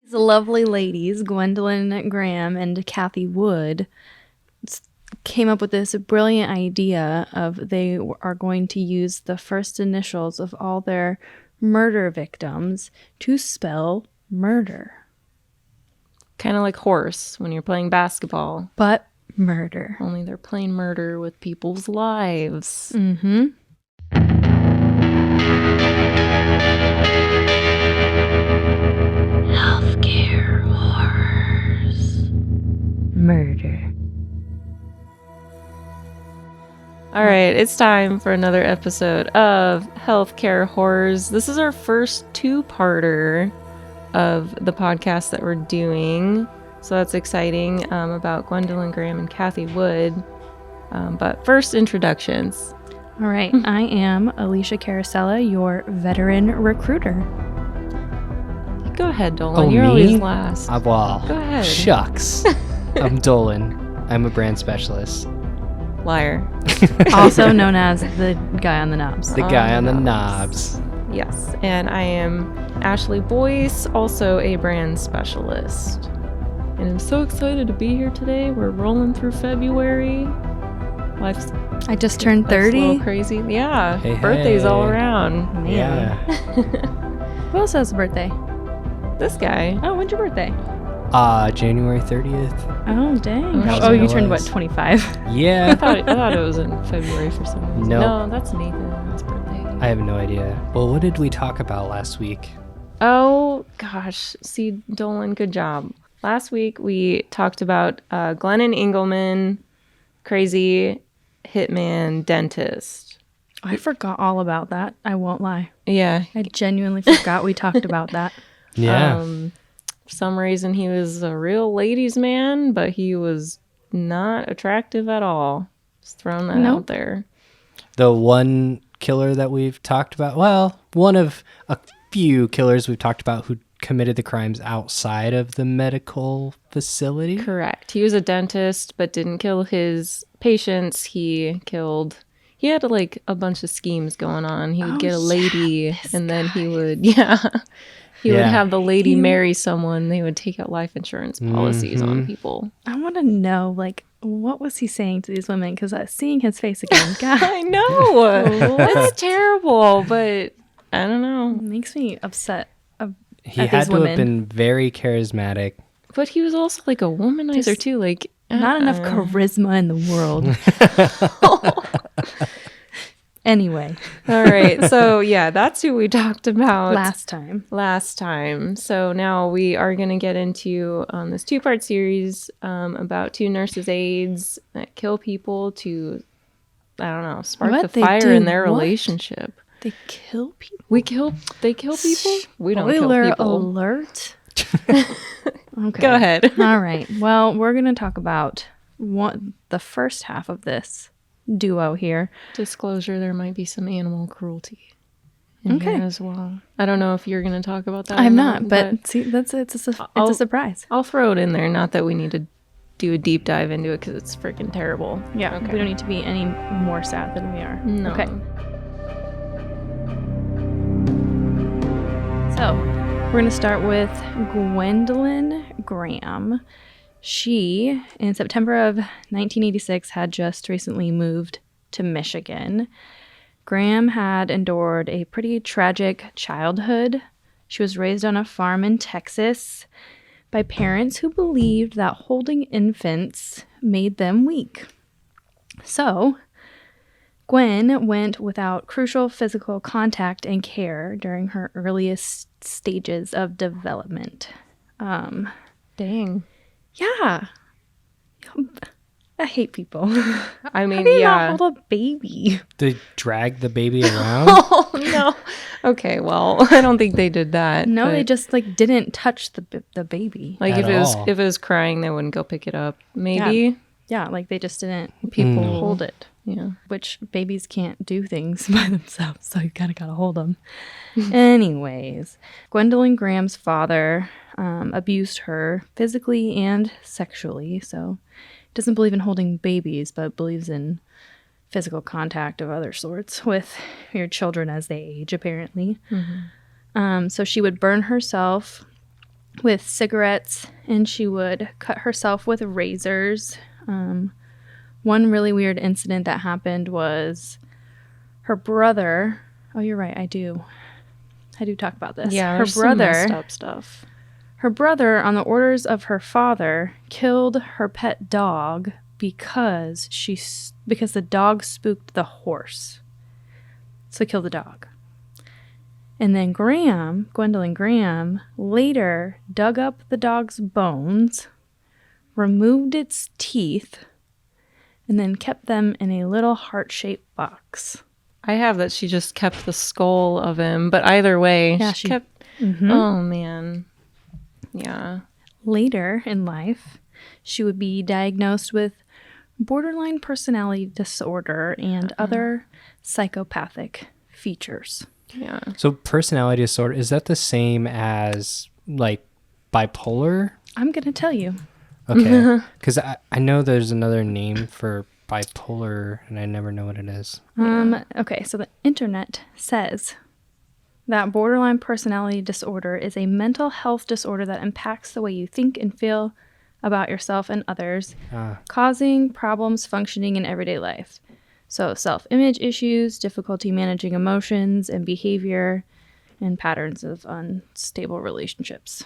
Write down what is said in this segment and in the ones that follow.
The lovely ladies, Gwendolyn Graham and Cathy Wood, came up with this brilliant idea of they are going to use the first initials of all their murder victims to spell murder. Kind of like horse when you're playing basketball. But murder. Only they're playing murder with people's lives. Mm-hmm. Healthcare horrors. Murder. All right, it's time for another episode of Healthcare Horrors. This is our first two-parter of the podcast that we're doing. So that's exciting, about Gwendolyn Graham and Cathy Wood. But first, introductions. All right, I am Alicia Carosella, your veteran recruiter. Go ahead, Dolan. Oh, You're me? always last. Well, Go ahead. Shucks. I'm Dolan. I'm a brand specialist. Liar. Also known as the guy on the knobs. The guy on the knobs. Yes, and I am Ashley Boyce, also a brand specialist. And I'm so excited to be here today. We're rolling through February. I just turned Life's a 30. little crazy. Yeah, Hey, birthdays all hey. around. Man. Yeah. Who else has a birthday? This guy. Oh, when's your birthday? January 30th. Oh, dang. That's Oh, when you it turned, what, was. 25? I Yeah. thought it was in February for some reason. Nope. No, that's Nathan's birthday. I have no idea. Well, what did we talk about last week? Oh, gosh. See, Dolan, good job. Last week, we talked about Glennon Engelman, crazy hitman dentist. I forgot all about that. I won't lie. Yeah. I genuinely forgot we talked about that. Yeah. For some reason, he was a real ladies' man, but he was not attractive at all. Just throwing that Nope. out there. The one killer that we've talked about, well, one of a few killers we've talked about who committed the crimes outside of the medical facility. Correct. He was a dentist, but didn't kill his patients. He had like a bunch of schemes going on. He would get a lady and then he would, he would have the lady marry someone. They would take out life insurance policies on people. I want to know, like, what was he saying to these women? Because seeing his face again, God, I know. That's terrible, but I don't know. makes me upset. He at had these to women. have been very charismatic. But he was also like a womanizer Just too. Like Not enough charisma in the world. Anyway, All right. So yeah, that's who we talked about last time. So now we are going to get into this two-part series about two nurses' aides that kill people to, I don't know, spark What? the They fire do in their what? relationship. They kill people? They kill people? We don't Spoiler kill people. alert. Okay. Go ahead. All right. Well, we're going to talk about the first half of this duo here. Disclosure, there might be some animal cruelty in Okay. here as well. I don't know if you're going to talk about that. I'm or not, but see, it's a surprise. I'll throw it in there. Not that we need to do a deep dive into it because it's freaking terrible. Yeah, Okay. we don't need to be any more sad than we are. No. Okay. So, we're going to start with Gwendolyn Graham. She, in September of 1986, had just recently moved to Michigan. Graham had endured a pretty tragic childhood. She was raised on a farm in Texas by parents who believed that holding infants made them weak. So, Gwen went without crucial physical contact and care during her earliest stages of development. Dang. Yeah. I hate people. I mean, How do you yeah. not hold a baby? They drag the baby around. Oh no. Okay, well, I don't think they did that. No, but, they just didn't touch the baby. like At all. if it was crying, they wouldn't go pick it up. Maybe Yeah, they just didn't people hold it. Yeah. Which babies can't do things by themselves, so you gotta hold them. Anyways, Gwendolyn Graham's father abused her physically and sexually, so doesn't believe in holding babies, but believes in physical contact of other sorts with your children as they age, apparently. So she would burn herself with cigarettes, and she would cut herself with razors. One really weird incident that happened was her brother. Oh, you're right. I do talk about this. Yeah, her there's some brother. messed up stuff. Her brother, on the orders of her father, killed her pet dog because the dog spooked the horse. So killed the dog. And then Gwendolyn Graham, later dug up the dog's bones, removed its teeth, and then kept them in a little heart-shaped box. I have that she just kept the skull of him, but either way, Yeah, she kept... Oh, man. Yeah. Later in life, she would be diagnosed with borderline personality disorder and other psychopathic features. Yeah. So personality disorder, is that the same as like bipolar? I'm going to tell you. Okay. Because I know there's another name for bipolar and I never know what it is. Okay, so the internet says that borderline personality disorder is a mental health disorder that impacts the way you think and feel about yourself and others, causing problems functioning in everyday life. So self-image issues, difficulty managing emotions and behavior, and patterns of unstable relationships.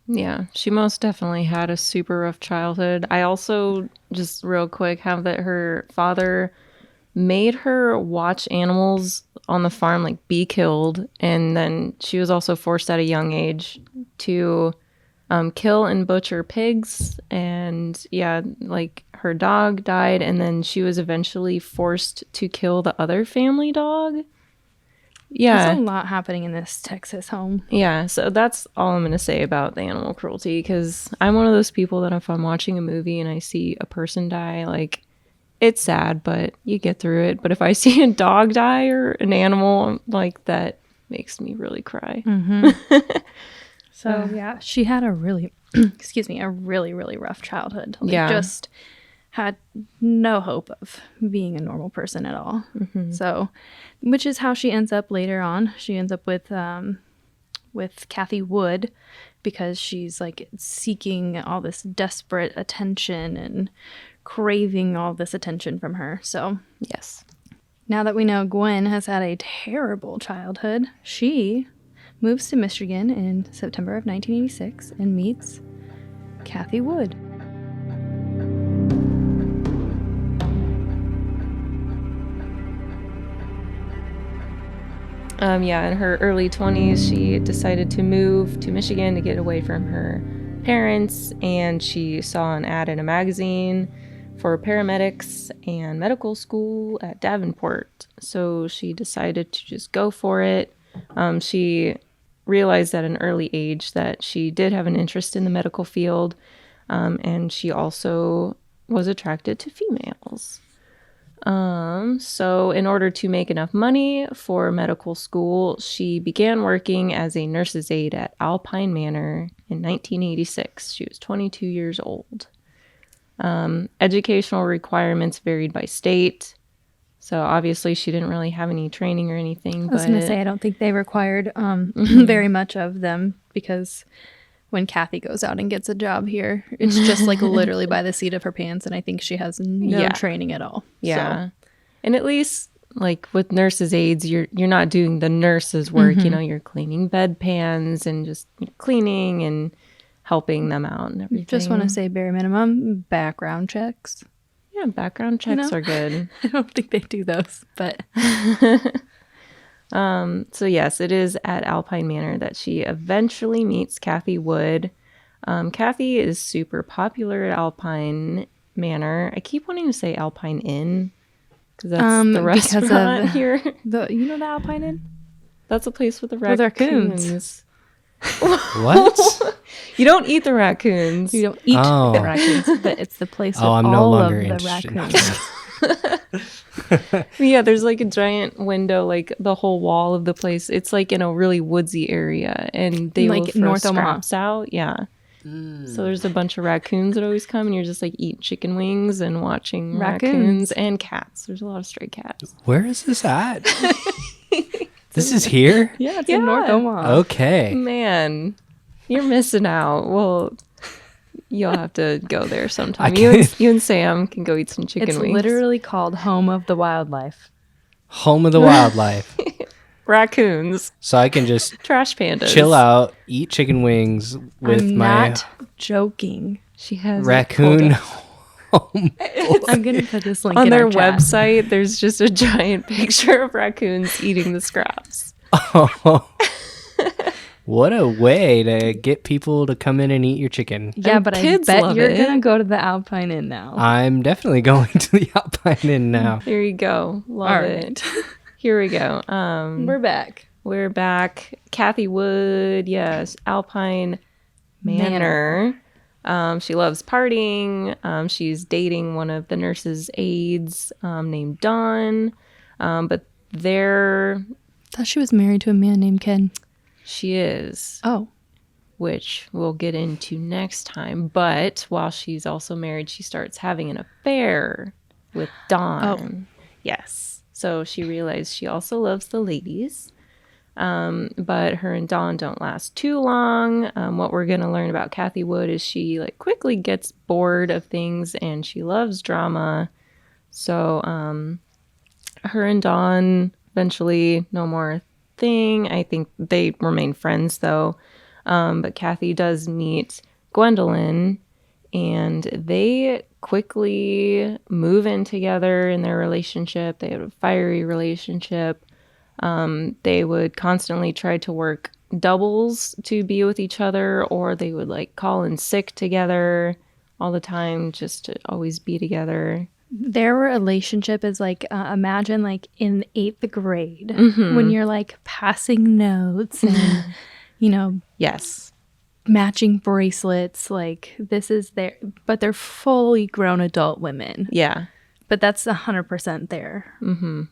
Yeah, she most definitely had a super rough childhood. I also, just real quick, have that her father made her watch animals on the farm like be killed, and then she was also forced at a young age to kill and butcher pigs, and yeah, like her dog died, and then she was eventually forced to kill the other family dog. Yeah, There's a lot happening in this Texas home. yeah, so that's all I'm going to say about the animal cruelty, because I'm one of those people that if I'm watching a movie and I see a person die, like, it's sad, but you get through it. But if I see a dog die or an animal, like, that makes me really cry. So yeah, she had a really, really rough childhood. Like, Yeah. just had no hope of being a normal person at all. So, which is how she ends up later on. She ends up with Cathy Wood, because she's like seeking all this desperate attention and craving all this attention from her. So Yes. now that we know Gwen has had a terrible childhood, she moves to Michigan in September of 1986 and meets Cathy Wood. Yeah, in her early 20s, she decided to move to Michigan to get away from her parents, and she saw an ad in a magazine for paramedics and medical school at Davenport. So she decided to just go for it. She realized at an early age that she did have an interest in the medical field, and she also was attracted to females. So in order to make enough money for medical school, she began working as a nurse's aide at Alpine Manor in 1986. She was 22 years old. Educational requirements varied by state. So obviously she didn't really have any training or anything. I was going to say, I don't think they required very much of them, because when Cathy goes out and gets a job here, it's just like literally by the seat of her pants, and I think she has no training at all. Yeah. So. And at least like with nurses' aides, you're not doing the nurse's work, you know, you're cleaning bedpans and just cleaning and helping them out and everything. Just want to say bare minimum background checks. Yeah, background checks are good. I don't think they do those, but so yes, it is at Alpine Manor that she eventually meets Cathy Wood. Cathy is super popular at Alpine Manor. I keep wanting to say Alpine Inn, because that's the restaurant here. You know the Alpine Inn? That's a place with the raccoons. raccoons. What? You don't eat the raccoons. You don't eat Oh. the raccoons, but it's the place with I'm all no of longer the interested in raccoons. Yeah, there's like a giant window, like the whole wall of the place. It's like in a really woodsy area, and they Like will throw North Omaha. scraps out. Yeah. So there's a bunch of raccoons that always come, and you're just like eating chicken wings and watching raccoons and cats. There's a lot of stray cats. Where is this at? This is here? Yeah, it's in North Omaha. Okay. Man. You're missing out. Well, you'll have to go there sometime. I You and Sam can go eat some chicken It's wings. literally called Home of the Wildlife. Home of the wildlife. Raccoons, So I can just trash pandas. chill out, eat chicken wings with I'm my not joking. She has raccoon it home. I'm gonna put this link on in their our chat. website. There's just a giant picture of raccoons eating the scraps. Oh, what a way to get people to come in and eat your chicken. Yeah, And but I kids bet love you're it. gonna go to the Alpine Inn now. I'm definitely going to the Alpine Inn now. There you go. Love All it. right. Here we go. We're back. We're back. Cathy Wood, yes. Alpine Manor. She loves partying. She's dating one of the nurse's aides named Dawn. But Thought she was married to a man named Ken. she is, Oh. which we'll get into next time. But while she's also married, she starts having an affair with Dawn. Yes. So she realized she also loves the ladies. But her and Dawn don't last too long. What we're going to learn about Cathy Wood is she quickly gets bored of things and she loves drama. So her and Dawn eventually no more thing. I think they remain friends though. But Cathy does meet Gwendolyn and they quickly move in together in their relationship. They have a fiery relationship. They would constantly try to work doubles to be with each other, or they would call in sick together all the time just to always be together. Their relationship is imagine in 8th grade when you're passing notes and, Yes. matching bracelets. This is but they're fully grown adult women. Yeah. But that's 100% their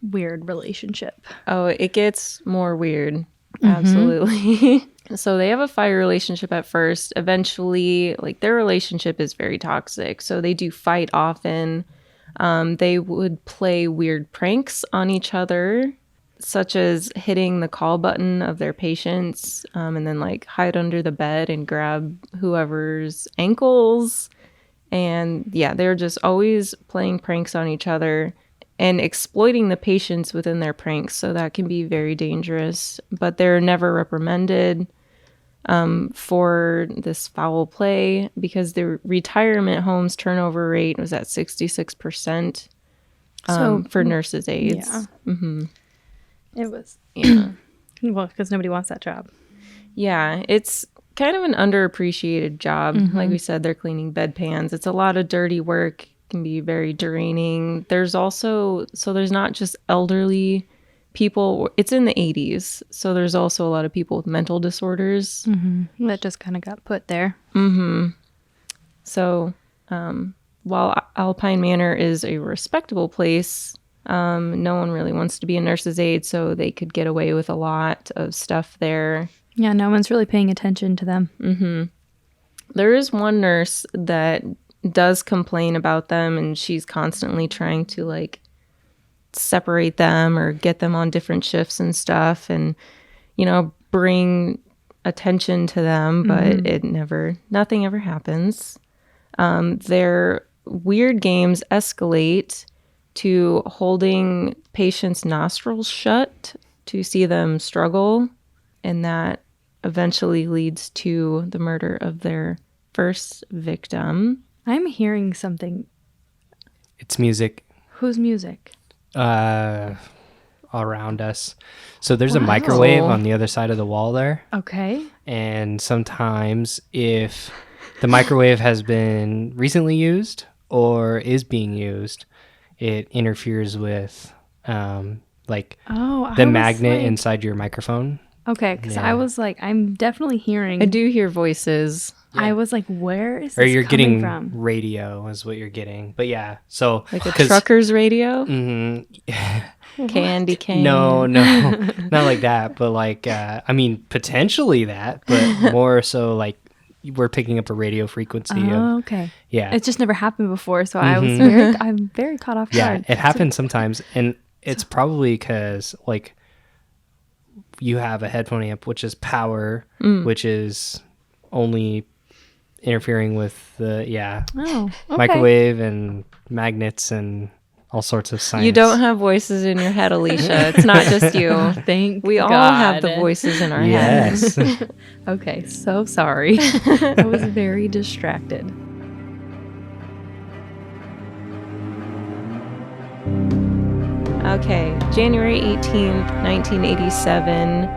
weird relationship. Oh, it gets more weird. Absolutely. So they have a fire relationship at first. Eventually, their relationship is very toxic. So they do fight often. They would play weird pranks on each other, such as hitting the call button of their patients, and then hide under the bed and grab whoever's ankles. And yeah, they're just always playing pranks on each other and exploiting the patients within their pranks. So that can be very dangerous, but they're never reprimanded for this foul play because the retirement home's turnover rate was at 66% for nurses' aides. Yeah. It was. Yeah. Well, because nobody wants that job. Yeah, it's kind of an underappreciated job. Like we said, they're cleaning bedpans. It's a lot of dirty work. It can be very draining. There's not just elderly people. It's in the 80s. So there's also a lot of people with mental disorders. That just kind of got put there. So while Alpine Manor is a respectable place, no one really wants to be a nurse's aide, so they could get away with a lot of stuff there. Yeah, no one's really paying attention to them. There is one nurse that does complain about them, and she's constantly trying to separate them or get them on different shifts and stuff and, bring attention to them, but nothing ever happens. Their weird games escalate to holding patients' nostrils shut to see them struggle, and that eventually leads to the murder of their first victim. I'm hearing something. It's music Whose music? around us. So there's a Wow. microwave on the other side of the wall there. Okay. And sometimes if the microwave has been recently used or is being used, it interferes with Oh, the magnet inside your microphone. Okay, because Yeah. I was I'm definitely hearing. I do hear voices. I was where is this Or you're coming getting from? radio is what you're getting. But yeah, so Like a trucker's radio? Candy cane. No, not like that. But potentially that, but more so we're picking up a radio frequency. Oh, okay. Yeah. It's just never happened before, so I'm very caught off Yeah, guard. it happens sometimes, and it's probably because you have a headphone amp, which is power, which is only interfering with the Oh, okay. microwave and magnets and all sorts of science. You don't have voices in your head, Alicia. It's not just you. Thank We all have the God. voices in our heads. Yes. Okay, so sorry. I was very distracted. Okay, January 18th, 1987.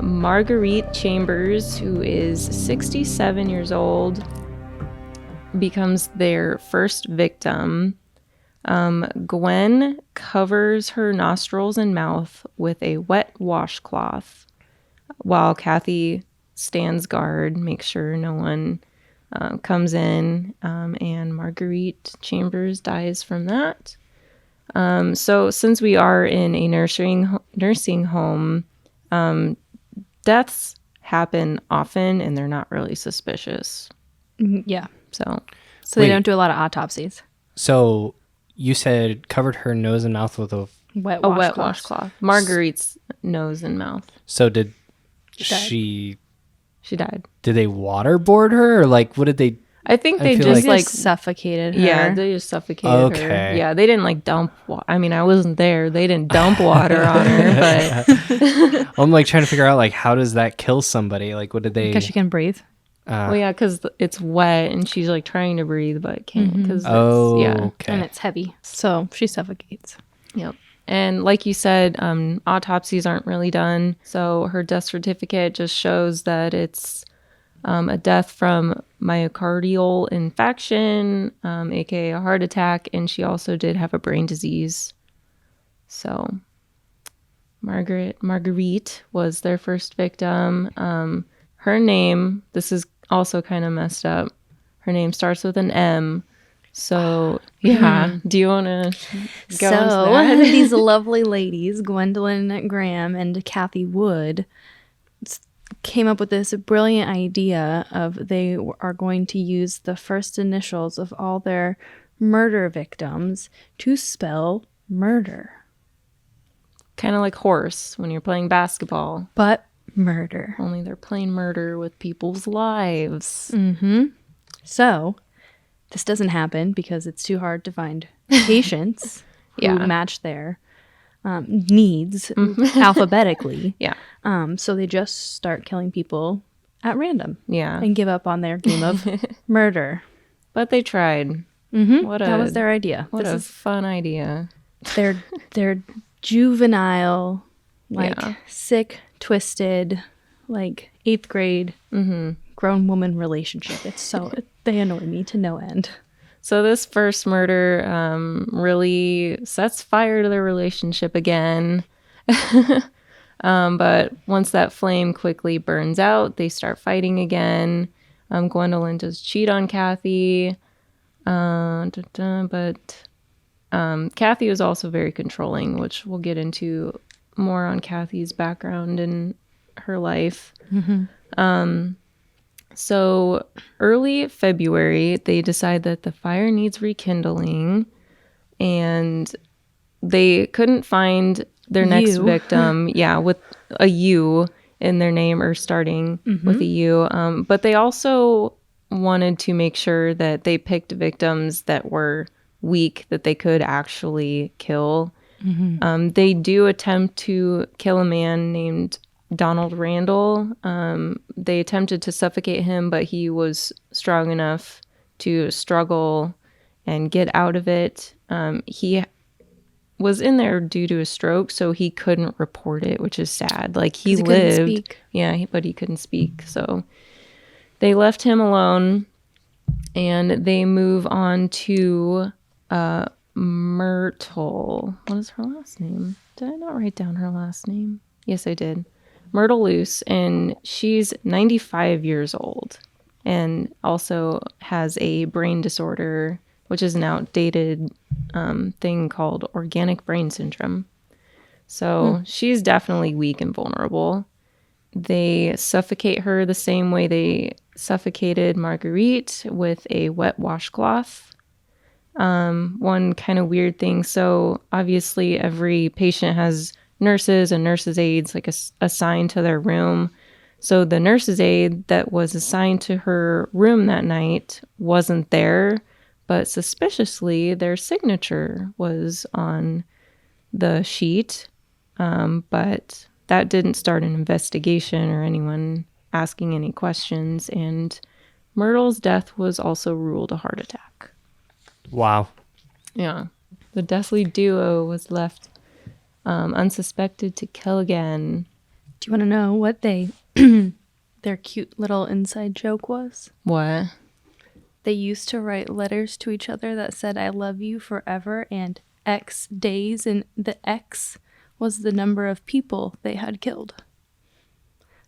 Marguerite Chambers, who is 67 years old, becomes their first victim. Gwen covers her nostrils and mouth with a wet washcloth while Cathy stands guard, makes sure no one comes in, and Marguerite Chambers dies from that. So since we are in a nursing home, deaths happen often and they're not really suspicious. Yeah. So They Wait. don't do a lot of autopsies. So you said covered her nose and mouth with a. Wet a wet washcloth. washcloth. Marguerite's nose and mouth. So did She She died. did they waterboard her, or like what did they? I think I they feel just They like suffocated her. yeah, they just suffocated Okay. her. Yeah, they didn't like dump. I mean, I wasn't there. They didn't dump water on her, but I'm like trying to figure out like how does that kill somebody? Like what did they? Because she can breathe. well, yeah, because it's wet and she's like trying to breathe but can't because Oh, yeah, okay. And it's heavy. So she suffocates. yep. And like you said, autopsies aren't really done, so her death certificate just shows that it's a death from myocardial infarction, aka a heart attack, and she also did have a brain disease. So Marguerite was their first victim. Her name, this is also kind of messed up. Her name starts with an M. So yeah, do you want to go into So that? these lovely ladies, Gwendolyn Graham and Cathy Wood, came up with this brilliant idea of they are going to use the first initials of all their murder victims to spell murder. Kind of like horse when you're playing basketball, But murder. only they're playing murder with people's lives. So this doesn't happen because it's too hard to find patients Yeah. who match their needs alphabetically. Yeah. So they just start killing people at random Yeah. and give up on their game of murder. But they tried. That was their idea. What This a is fun idea. their juvenile, like Yeah. sick, twisted, like 8th grade grown woman relationship. It's so they annoy me to no end. So this first murder really sets fire to their relationship again. But once that flame quickly burns out, they start fighting again. Gwendolyn does cheat on Cathy. But Cathy was also very controlling, which we'll get into more on Cathy's background and her life. So early February, they decide that the fire needs rekindling, and they couldn't find their next U. victim. Yeah, with a U in their name or starting with a U. But they also wanted to make sure that they picked victims that were weak, that they could actually kill. They do attempt to kill a man named Donald Randall. They attempted to suffocate him, but he was strong enough to struggle and get out of it. He was in there due to a stroke, so he couldn't report it, which is sad. Like he 'Cause he couldn't lived, speak. yeah, but he couldn't speak. So they left him alone, and they move on to Myrtle. What is her last name? Did I not write down her last name? Yes, I did. Myrtle Luce, and she's 95 years old and also has a brain disorder, which is an outdated thing called organic brain syndrome. So she's definitely weak and vulnerable. They suffocate her the same way they suffocated Marguerite, with a wet washcloth. One kind of weird thing. So obviously every patient has nurses and nurses' aides like assigned to their room. So the nurse's aide that was assigned to her room that night wasn't there, but suspiciously their signature was on the sheet. But that didn't start an investigation or anyone asking any questions. And Myrtle's death was also ruled a heart attack. Wow. Yeah. The deathly duo was left unsuspected to kill again. Do you want to know what their cute little inside joke was? What? They used to write letters to each other that said, "I love you forever," and X days, and the X was the number of people they had killed.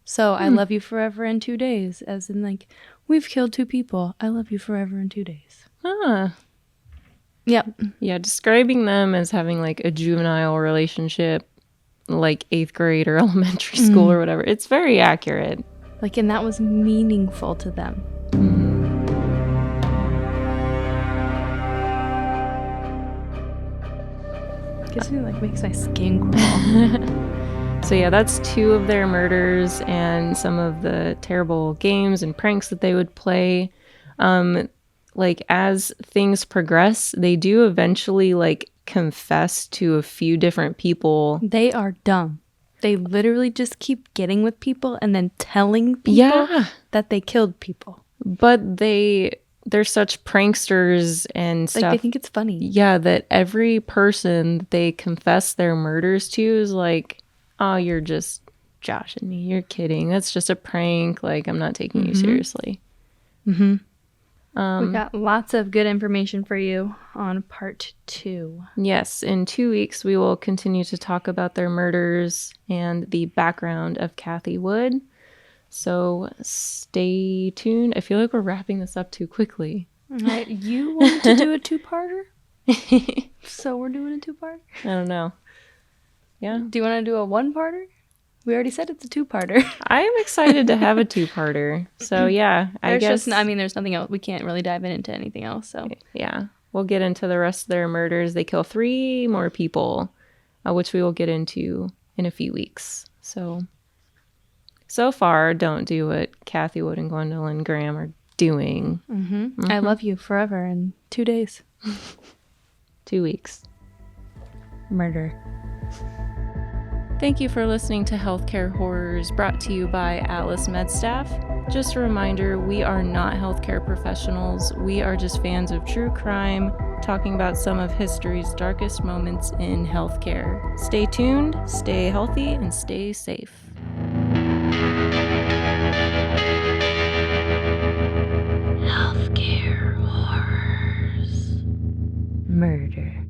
So I love you forever in 2 days, as in like, we've killed 2 people. I love you forever in 2 days. Ah. Yep. Yeah, describing them as having like a juvenile relationship, like 8th grade or elementary school or whatever. It's very accurate. Like, and that was meaningful to them. Gives me, like, makes my skin crawl. So yeah, that's 2 of their murders and some of the terrible games and pranks that they would play. Like as things progress, they do eventually like confess to a few different people. They are dumb. They literally just keep getting with people and then telling people that they killed people. But they're such pranksters and stuff. Like, they think it's funny. Yeah, that every person they confess their murders to is like, oh, you're just joshing me. You're kidding. That's just a prank. Like, I'm not taking you seriously. We got lots of good information for you on part 2. Yes, in 2 weeks, we will continue to talk about their murders and the background of Cathy Wood. So stay tuned. I feel like we're wrapping this up too quickly. All right, you wanted to do a 2-parter? So we're doing a 2-parter? I don't know. Yeah. Do you want to do a 1-parter? We already said it's a 2-parter. I am excited to have a 2-parter. So yeah, I guess. There's nothing else. We can't really dive into anything else. So yeah, we'll get into the rest of their murders. They kill 3 more people, which we will get into in a few weeks. So far, don't do what Cathy Wood and Gwendolyn Graham are doing. I love you forever in 2 days. 2 weeks. Murder. Thank you for listening to Healthcare Horrors, brought to you by Atlas MedStaff. Just a reminder, we are not healthcare professionals. We are just fans of true crime, talking about some of history's darkest moments in healthcare. Stay tuned, stay healthy, and stay safe. Healthcare Horrors. Murder.